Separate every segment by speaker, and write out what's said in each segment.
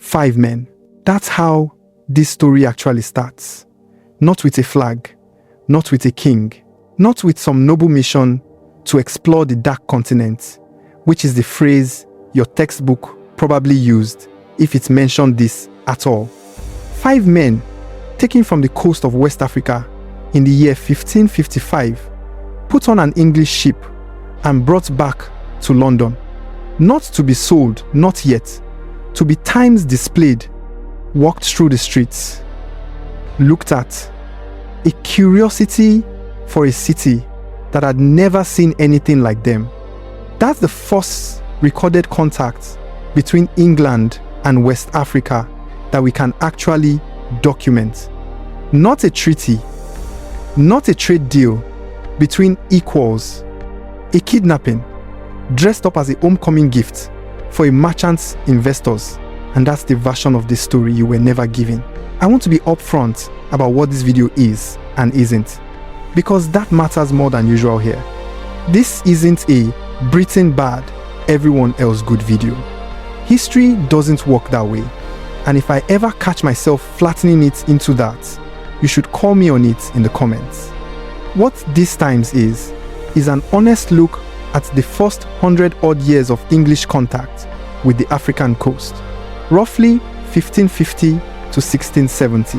Speaker 1: 5 men. That's how this story actually starts. Not with a flag, not with a king, not with some noble mission to explore the dark continent, which is the phrase your textbook probably used if it mentioned this at all. 5 men taken from the coast of West Africa in the year 1555, put on an English ship and brought back to London, not to be sold, not yet, to be times displayed, walked through the streets, looked at, a curiosity for a city that had never seen anything like them. That's the first recorded contact between England and West Africa that we can actually document. Not a treaty, not a trade deal between equals, a kidnapping dressed up as a homecoming gift for a merchant's investors. And that's the version of this story you were never given. I want to be upfront about what this video is and isn't, because that matters more than usual here. This isn't a Britain bad, everyone else good video. History doesn't work that way, and if I ever catch myself flattening it into that, you should call me on it in the comments. What this times is an honest look at the first 100 odd years of English contact with the African coast, roughly 1550 to 1670,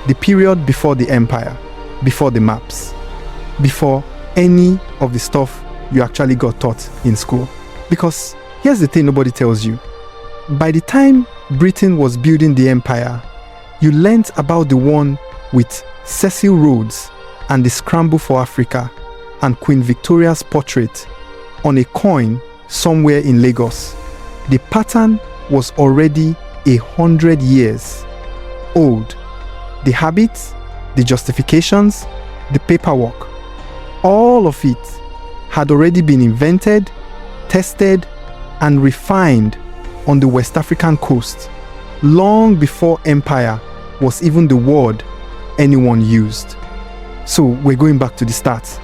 Speaker 1: the period before the empire, before the maps, before any of the stuff you actually got taught in school. Because here's the thing nobody tells you. By the time Britain was building the empire, you learnt about the one with Cecil Rhodes and the Scramble for Africa and Queen Victoria's portrait on a coin somewhere in Lagos. The pattern was already 100 years old. The habits, the justifications, the paperwork, all of it had already been invented, tested, and refined on the West African coast long before empire was even the word anyone used. So we're going back to the start.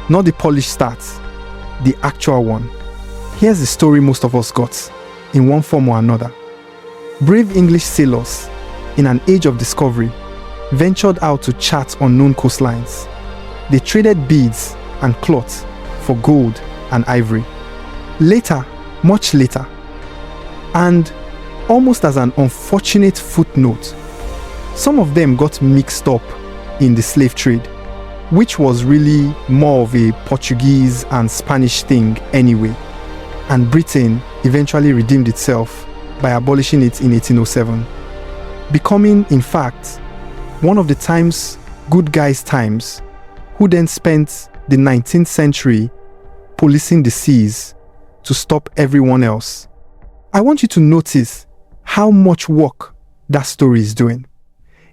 Speaker 1: Not the polished start, the actual one. Here's the story most of us got, in one form or another. Brave English sailors, in an age of discovery, ventured out to chart unknown coastlines. They traded beads and cloth for gold and ivory. Later, much later, and almost as an unfortunate footnote, some of them got mixed up in the slave trade, which was really more of a Portuguese and Spanish thing anyway, and Britain eventually redeemed itself by abolishing it in 1807, becoming, in fact, one of the time's good guys' times, who then spent the 19th century policing the seas to stop everyone else. I want you to notice how much work that story is doing.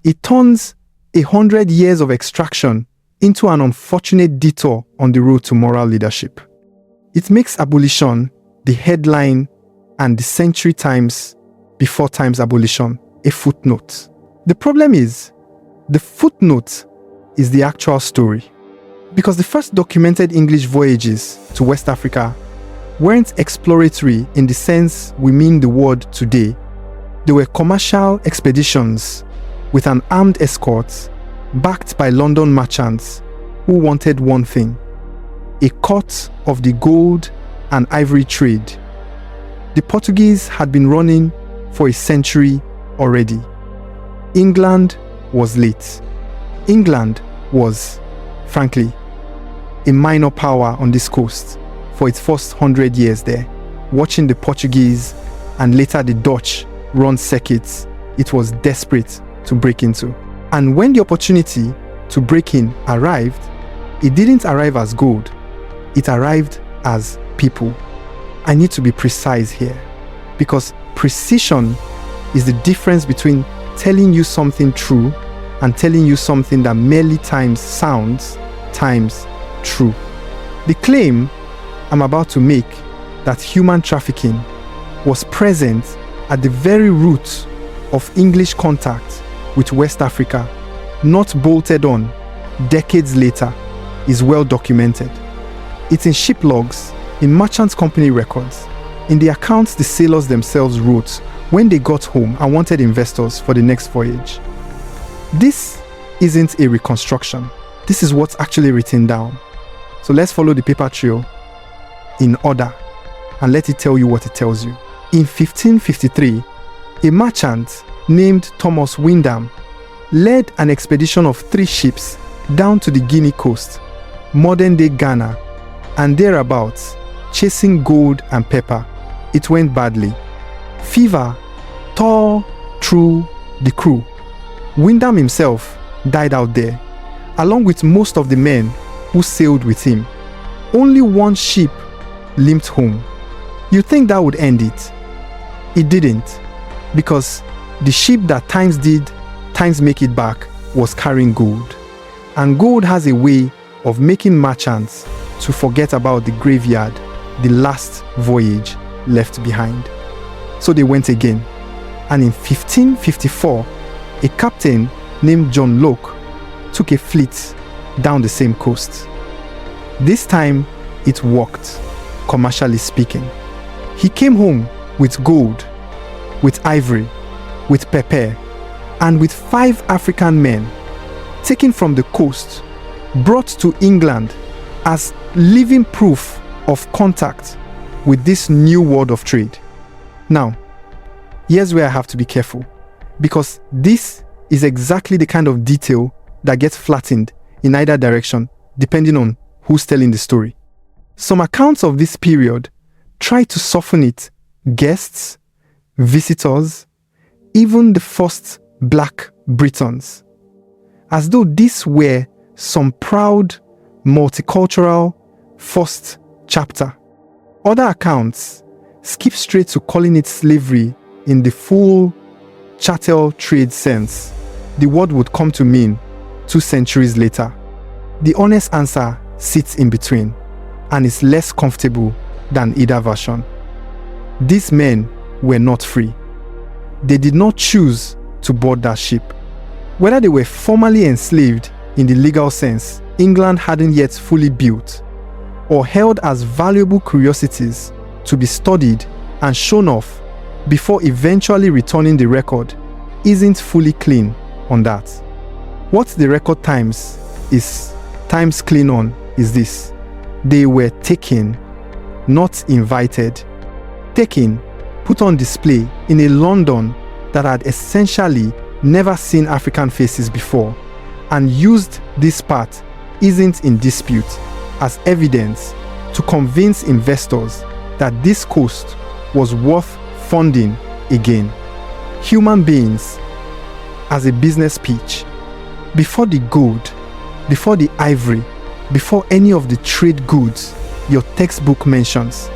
Speaker 1: It turns 100 years of extraction into an unfortunate detour on the road to moral leadership. It makes abolition the headline and the century times before times abolition a footnote. The problem is, the footnote is the actual story. Because the first documented English voyages to West Africa weren't exploratory in the sense we mean the word today. They were commercial expeditions with an armed escort backed by London merchants who wanted one thing: a cut of the gold and ivory trade. The Portuguese had been running for a century already. England was late. England was, frankly, a minor power on this coast for its first 100 years there. Watching the Portuguese and later the Dutch run circuits, it was desperate to break into. And when the opportunity to break in arrived, it didn't arrive as gold, it arrived as people. I need to be precise here, because precision is the difference between telling you something true and telling you something that merely times sounds times true. The claim I'm about to make, that human trafficking was present at the very root of English contact with West Africa, not bolted on decades later, is well documented. It's in ship logs, in merchant company records, in the accounts the sailors themselves wrote when they got home and wanted investors for the next voyage. This isn't a reconstruction. This is what's actually written down. So let's follow the paper trail in order and let it tell you what it tells you. In 1553, a merchant named Thomas Wyndham led an expedition of 3 ships down to the Guinea coast, modern-day Ghana, and thereabouts, chasing gold and pepper. It went badly. Fever tore through the crew. Wyndham himself died out there, along with most of the men who sailed with him. Only 1 ship limped home. You'd think that would end it. It didn't, because the ship that times did, times make it back was carrying gold. And gold has a way of making merchants to forget about the graveyard, the last voyage left behind. So they went again. And in 1554, a captain named John Locke took a fleet down the same coast. This time, it worked, commercially speaking. He came home with gold, with ivory, with pepper, and with 5 African men taken from the coast, brought to England as living proof of contact with this new world of trade. Now, here's where I have to be careful, because this is exactly the kind of detail that gets flattened in either direction, depending on who's telling the story. Some accounts of this period try to soften it: guests, visitors, even the first Black Britons, as though these were some proud, multicultural first chapter. Other accounts skip straight to calling it slavery in the full chattel trade sense the word would come to mean 2 centuries later. The honest answer sits in between and is less comfortable than either version. These men were not free. They did not choose to board that ship. Whether they were formally enslaved in the legal sense England hadn't yet fully built, or held as valuable curiosities to be studied and shown off before eventually returning the record, isn't fully clean on that. What the record times clean on is this: they were taken, not invited. Taken, put on display in a London that had essentially never seen African faces before, and used this part isn't in dispute as evidence to convince investors that this coast was worth funding again. Human beings as a business pitch. Before the gold, before the ivory, before any of the trade goods your textbook mentions.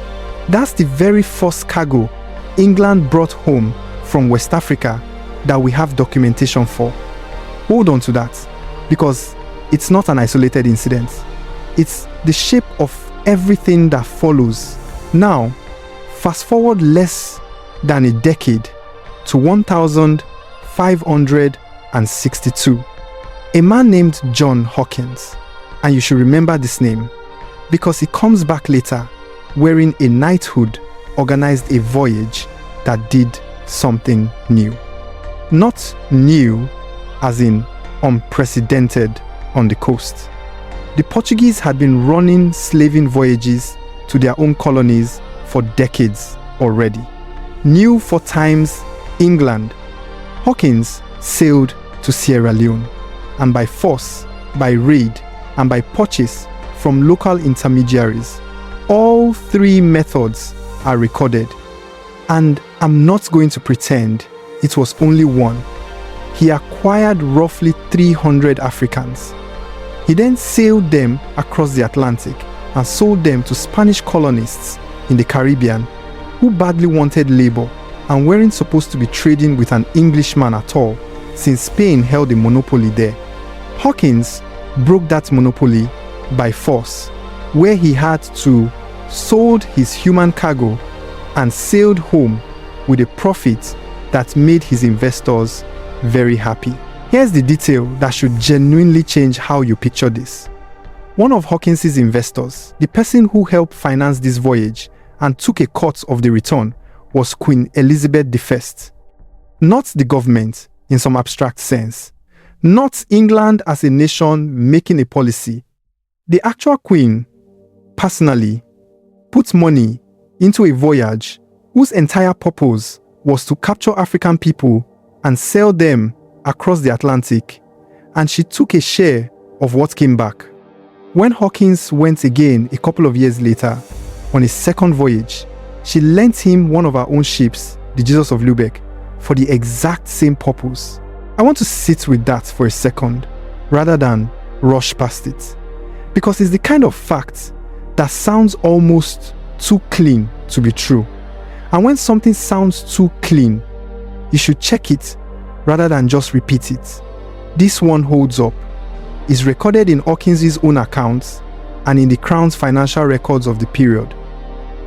Speaker 1: That's the very first cargo England brought home from West Africa that we have documentation for. Hold on to that, because it's not an isolated incident. It's the shape of everything that follows. Now, fast forward less than a decade to 1562. A man named John Hawkins, and you should remember this name because he comes back later wearing a knighthood, organized a voyage that did something new. Not new as in unprecedented on the coast. The Portuguese had been running slaving voyages to their own colonies for decades already. New for times England. Hawkins sailed to Sierra Leone, and by force, by raid, and by purchase from local intermediaries. All 3 methods are recorded, and I'm not going to pretend it was only one. He acquired roughly 300 Africans. He then sailed them across the Atlantic and sold them to Spanish colonists in the Caribbean who badly wanted labor and weren't supposed to be trading with an Englishman at all, since Spain held a monopoly there. Hawkins broke that monopoly by force, where he had to sold his human cargo and sailed home with a profit that made his investors very happy. Here's the detail that should genuinely change how you picture this. One of Hawkins's investors, the person who helped finance this voyage and took a cut of the return, was Queen Elizabeth I. Not the government in some abstract sense. Not England as a nation making a policy. The actual queen, personally, put money into a voyage whose entire purpose was to capture African people and sell them across the Atlantic, and she took a share of what came back. When Hawkins went again a couple of years later on his second voyage, she lent him one of her own ships, the Jesus of Lubeck, for the exact same purpose. I want to sit with that for a second rather than rush past it, because it's the kind of fact that sounds almost too clean to be true. And when something sounds too clean, you should check it rather than just repeat it. This one holds up. It's recorded in Hawkins' own accounts and in the Crown's financial records of the period.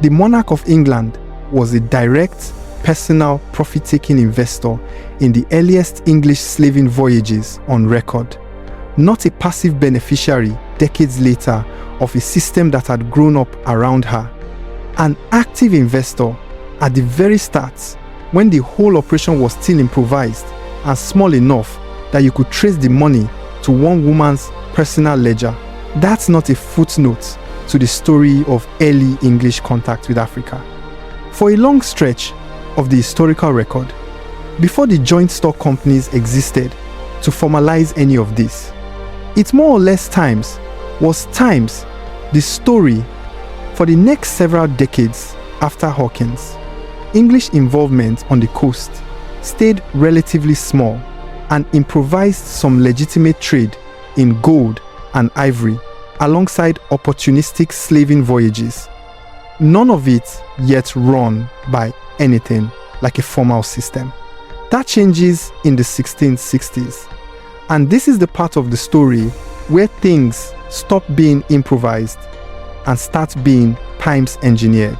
Speaker 1: The monarch of England was a direct, personal, profit-taking investor in the earliest English slaving voyages on record, not a passive beneficiary decades later of a system that had grown up around her. An active investor at the very start, when the whole operation was still improvised and small enough that you could trace the money to one woman's personal ledger. That's not a footnote to the story of early English contact with Africa. For a long stretch of the historical record, before the joint stock companies existed to formalize any of this, it more or less was the story for the next several decades after Hawkins. English involvement on the coast stayed relatively small and improvised some legitimate trade in gold and ivory alongside opportunistic slaving voyages. None of it yet run by anything like a formal system. That changes in the 1660s. And this is the part of the story where things stop being improvised and start being times engineered.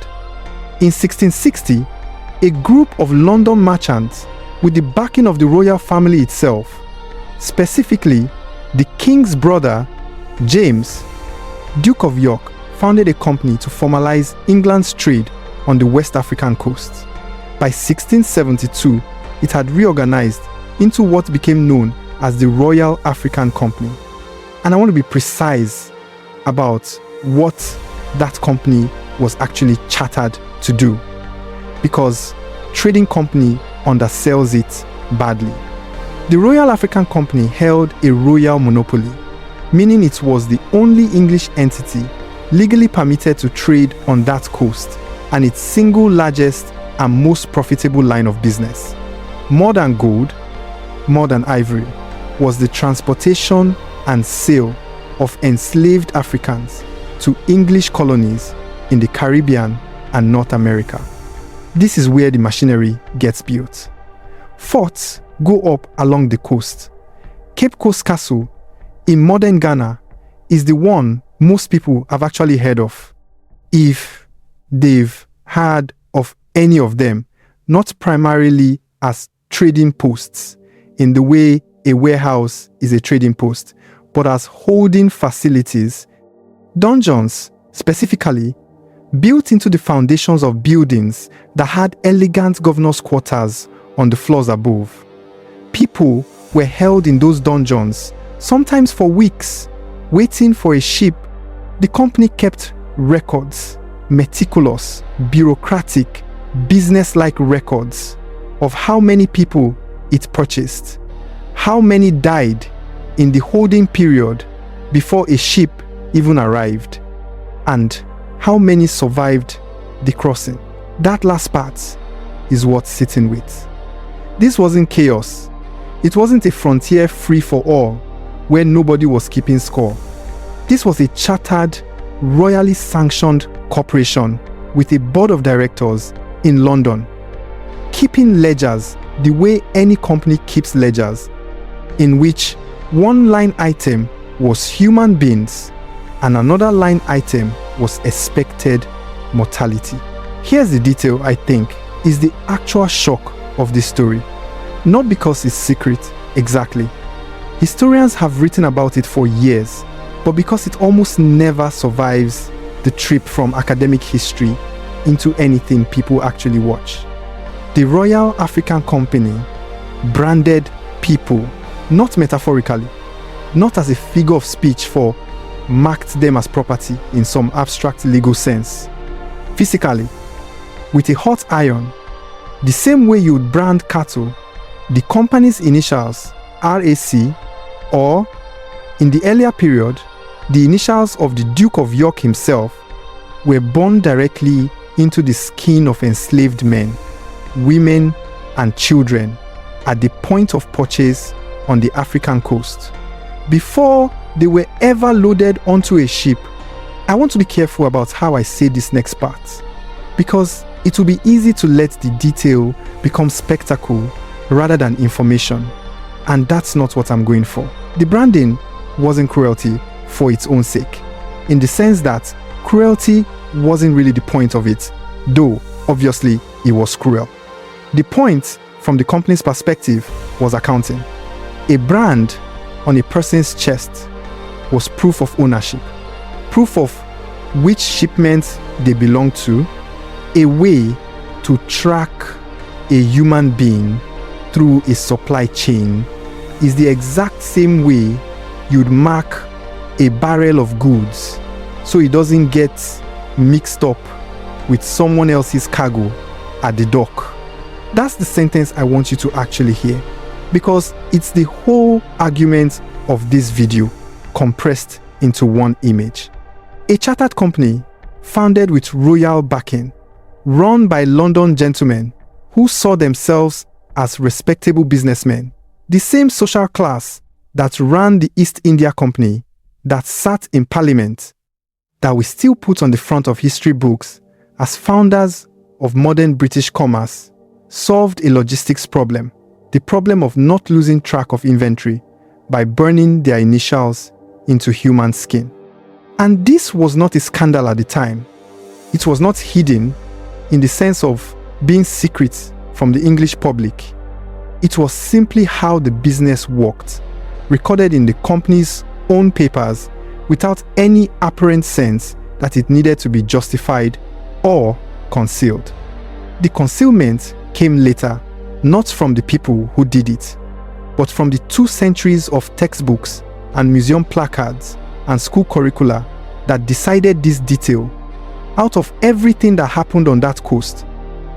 Speaker 1: In 1660, a group of London merchants with the backing of the royal family itself, specifically the king's brother, James, Duke of York, founded a company to formalize England's trade on the West African coast. By 1672, it had reorganized into what became known as the Royal African Company. And I want to be precise about what that company was actually chartered to do, because trading company undersells it badly. The Royal African Company held a royal monopoly, meaning it was the only English entity legally permitted to trade on that coast and its single largest and most profitable line of business. More than gold, more than ivory, was the transportation and sale of enslaved Africans to English colonies in the Caribbean and North America. This is where the machinery gets built. Forts go up along the coast. Cape Coast Castle in modern Ghana is the one most people have actually heard of, if they've heard of any of them, not primarily as trading posts in the way a warehouse is a trading post, but as holding facilities, dungeons specifically, built into the foundations of buildings that had elegant governor's quarters on the floors above. People were held in those dungeons, sometimes for weeks, waiting for a ship. The company kept records, meticulous, bureaucratic, business-like records of how many people it purchased, how many died in the holding period before a ship even arrived, and how many survived the crossing. That last part is worth sitting with. This wasn't chaos. It wasn't a frontier free for all where nobody was keeping score. This was a chartered, royally sanctioned corporation with a board of directors in London, keeping ledgers the way any company keeps ledgers, in which one line item was human beings and another line item was expected mortality. Here's the detail I think is the actual shock of this story. Not because it's secret, exactly. Historians have written about it for years, but because it almost never survives the trip from academic history into anything people actually watch. The Royal African Company branded people, not metaphorically, not as a figure of speech for marked them as property in some abstract legal sense. Physically, with a hot iron, the same way you would brand cattle, the company's initials, RAC, or, in the earlier period, the initials of the Duke of York himself, were burned directly into the skin of enslaved men, women, and children at the point of purchase on the African coast. Before they were ever loaded onto a ship. I want to be careful about how I say this next part, because it will be easy to let the detail become spectacle rather than information, and that's not what I'm going for. The branding wasn't cruelty for its own sake, in the sense that cruelty wasn't really the point of it, though obviously it was cruel. The point, from the company's perspective, was accounting. A brand on a person's chest was proof of ownership, proof of which shipment they belonged to, a way to track a human being through a supply chain. Is the exact same way you'd mark a barrel of goods so it doesn't get mixed up with someone else's cargo at the dock. That's the sentence I want you to actually hear, because it's the whole argument of this video compressed into one image. A chartered company founded with royal backing, run by London gentlemen who saw themselves as respectable businessmen, the same social class that ran the East India Company, that sat in Parliament, that we still put on the front of history books as founders of modern British commerce, solved a logistics problem, the problem of not losing track of inventory, by burning their initials into human skin. And this was not a scandal at the time. It was not hidden in the sense of being secret from the English public. It was simply how the business worked, recorded in the company's own papers without any apparent sense that it needed to be justified or concealed. The concealment came later, not from the people who did it, but from the 2 centuries of textbooks and museum placards and school curricula that decided this detail. Out of everything that happened on that coast,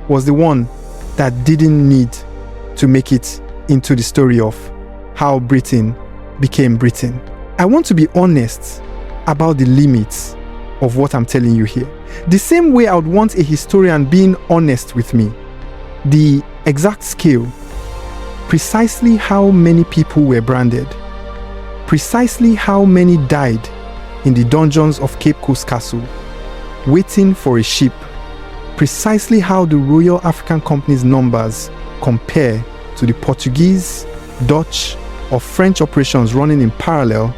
Speaker 1: was the one that didn't need to make it into the story of how Britain became Britain. I want to be honest about the limits of what I'm telling you here. The same way I would want a historian being honest with me. The exact scale, precisely how many people were branded, precisely how many died in the dungeons of Cape Coast Castle, waiting for a ship, precisely how the Royal African Company's numbers compare to the Portuguese, Dutch, or French operations running in parallel.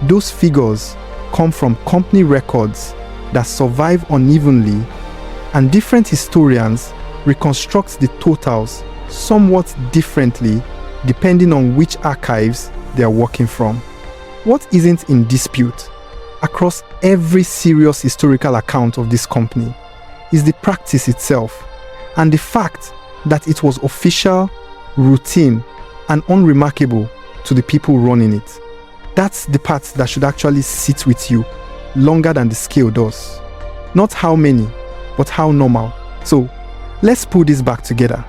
Speaker 1: Those figures come from company records that survive unevenly, and different historians reconstruct the totals somewhat differently depending on which archives they are working from. What isn't in dispute across every serious historical account of this company is the practice itself, and the fact that it was official, routine, and unremarkable to the people running it. That's the part that should actually sit with you longer than the scale does. Not how many, but how normal. So let's pull this back together,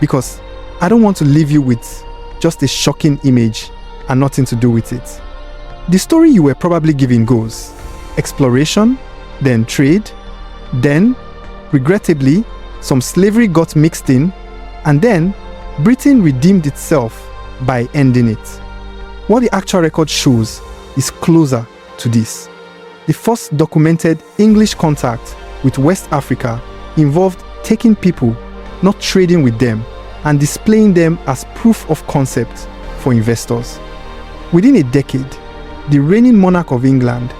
Speaker 1: because I don't want to leave you with just a shocking image and nothing to do with it. The story you were probably given goes: exploration, then trade, then, regrettably, some slavery got mixed in, and then Britain redeemed itself by ending it. What the actual record shows is closer to this. The first documented English contact with West Africa involved taking people, not trading with them, and displaying them as proof of concept for investors. Within a decade, the reigning monarch of England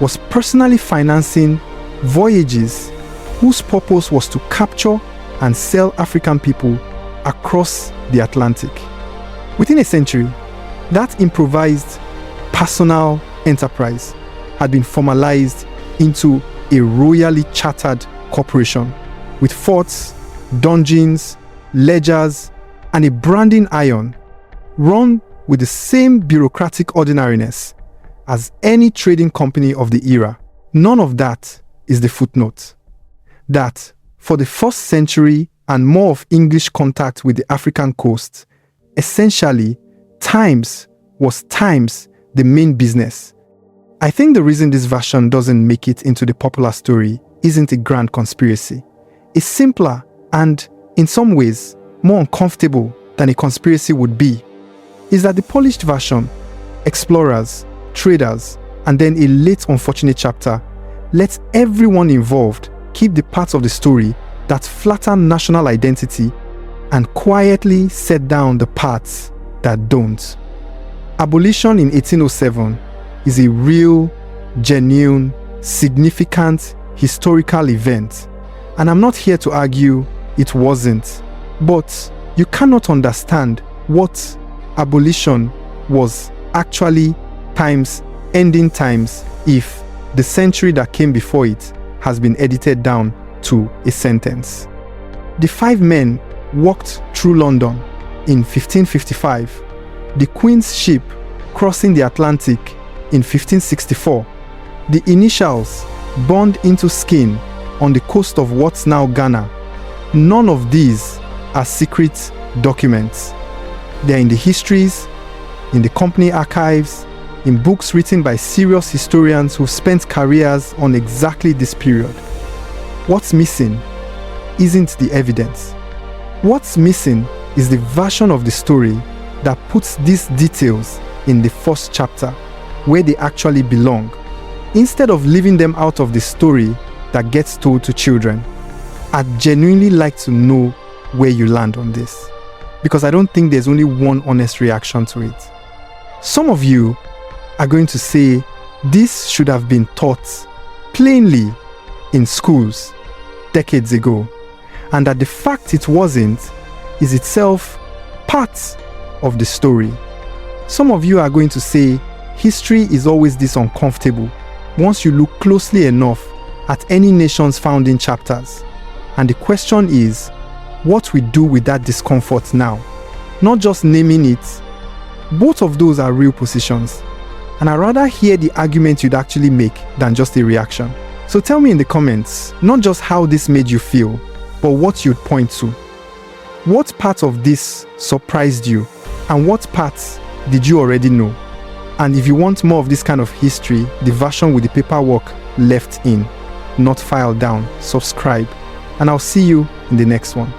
Speaker 1: was personally financing voyages whose purpose was to capture and sell African people across the Atlantic. Within a century, that improvised personal enterprise had been formalized into a royally chartered corporation with forts, dungeons, ledgers, and a branding iron, run with the same bureaucratic ordinariness as any trading company of the era. None of that is the footnote. That, for the first century and more of English contact with the African coast, essentially, Times was Times the main business. I think the reason this version doesn't make it into the popular story isn't a grand conspiracy. It's simpler and, in some ways, more uncomfortable than a conspiracy would be. Is that the polished version, explorers, traders, and then a late unfortunate chapter, lets everyone involved keep the parts of the story that flatten national identity and quietly set down the parts that don't. Abolition in 1807 is a real, genuine, significant historical event, and I'm not here to argue it wasn't, but you cannot understand what abolition was actually times ending times if the century that came before it has been edited down to a sentence. The 5 men walked through London in 1555, the Queen's ship crossing the Atlantic in 1564, the initials burned into skin on the coast of what's now Ghana. None of these are secret documents. They are in the histories, in the company archives, in books written by serious historians who've spent careers on exactly this period. What's missing isn't the evidence. What's missing is the version of the story that puts these details in the first chapter, where they actually belong, instead of leaving them out of the story that gets told to children. I'd genuinely like to know where you land on this, because I don't think there's only one honest reaction to it. Some of you are going to say this should have been taught plainly in schools decades ago, and that the fact it wasn't is itself part of the story. Some of you are going to say history is always this uncomfortable once you look closely enough at any nation's founding chapters. And the question is, what we do with that discomfort now, not just naming it. Both of those are real positions, and I'd rather hear the argument you'd actually make than just a reaction. So tell me in the comments, not just how this made you feel, but what you'd point to. What part of this surprised you, and what parts did you already know? And if you want more of this kind of history, the version with the paperwork left in, not filed down, subscribe, and I'll see you in the next one.